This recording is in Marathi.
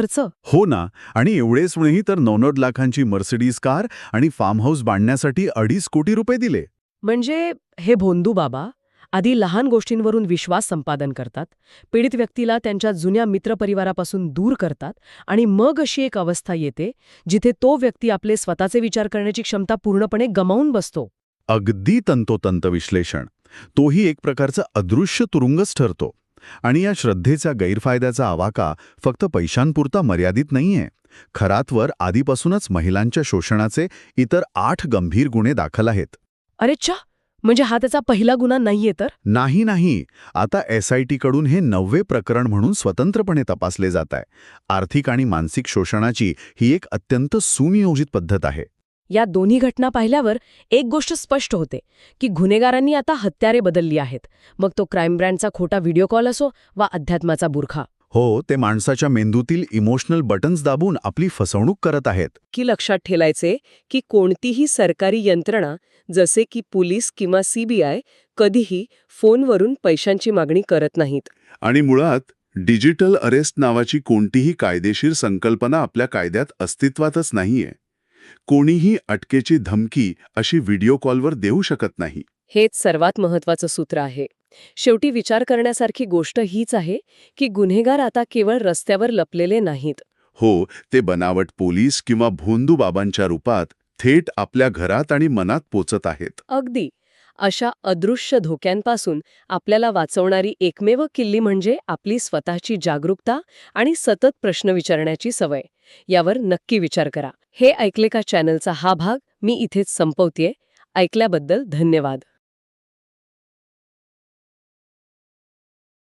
खर्च. हो ना. आणि एवढेच नाही तर 99 लाखांची मर्सिडीज कार आणि फार्म हाऊस बांधण्यासाठी 2.5 कोटी रुपये दिले. म्हणजे हे भोंदू बाबा आधी लहान गोष्टींवरून विश्वास संपादन करतात, पीडित व्यक्तीला त्यांच्या जुन्या मित्रपरिवारापासून दूर करतात आणि मग अशी एक अवस्था येते जिथे तो व्यक्ती आपले स्वतःचे विचार करण्याची क्षमता पूर्णपणे गमावून बसतो. अगदी तंतोतंत विश्लेषण. तोही एक प्रकारचा अदृश्य तुरुंगच ठरतो. आणि या श्रद्धेचा गैरफायद्याचा आवाका फक्त पैशांपुरता मर्यादित नाहीये. खरातवर आधीपासूनच महिलांच्या शोषणाचे इतर 8 गंभीर गुन्हे दाखल आहेत. अरे च्छा, म्हणजे हा त्याचा पहिला गुन्हा नाहीये तर? नाही. आता SIT कडून हे 9वे प्रकरण म्हणून स्वतंत्रपणे तपासले जात आहे. आर्थिक आणि मानसिक शोषणाची ही एक अत्यंत सुनियोजित पद्धत आहे. या दोन्ही घटना पाहिल्यावर एक गोष्ट स्पष्ट होते की गुन्हेगारांनी आता हत्यारे बदलली आहेत, मग तो क्राईम ब्रँडचा खोटा व्हिडिओ कॉल असो वा अध्यात्माचा बुरखा. हो, ते माणसाच्या मेंदूतील इमोशनल बटन्स दाबून आपली फसवणूक करत आहेत. की लक्षात ठेवायचे की कोणतीही सरकारी यंत्रणा जसे की पोलीस किंवा CBI कधीही फोनवरून पैशांची मागणी करत नाहीत. आणि मुळात डिजिटल अरेस्ट नावाची कोणतीही कायदेशीर संकल्पना आपल्या कायद्यात अस्तित्वातच नाहीये. कोणीही अटकेची धमकी अशी व्हिडिओ कॉलवर देऊ शकत नाही. हेच सर्वात महत्वाचं सूत्र आहे. शेवटी विचार करण्यासारखी गोष्ट हीच आहे की गुन्हेगार आता केवळ रस्त्यावर लपलेले नाहीत. हो, ते बनावट पोलीस किंवा भोंदू बाबांच्या रूपात थेट आपल्या घरात आणि मनात पोचत आहेत. अगदी. अशा अदृश्य धोक्यांपासून आपल्याला वाचवणारी एकमेव किल्ली म्हणजे आपली स्वतःची जागरूकता आणि सतत प्रश्न विचारण्याची सवय. यावर नक्की विचार करा. हे ऐकले का चॅनलचा हा भाग मी इथेच संपवतेय. ऐकल्याबद्दल धन्यवाद.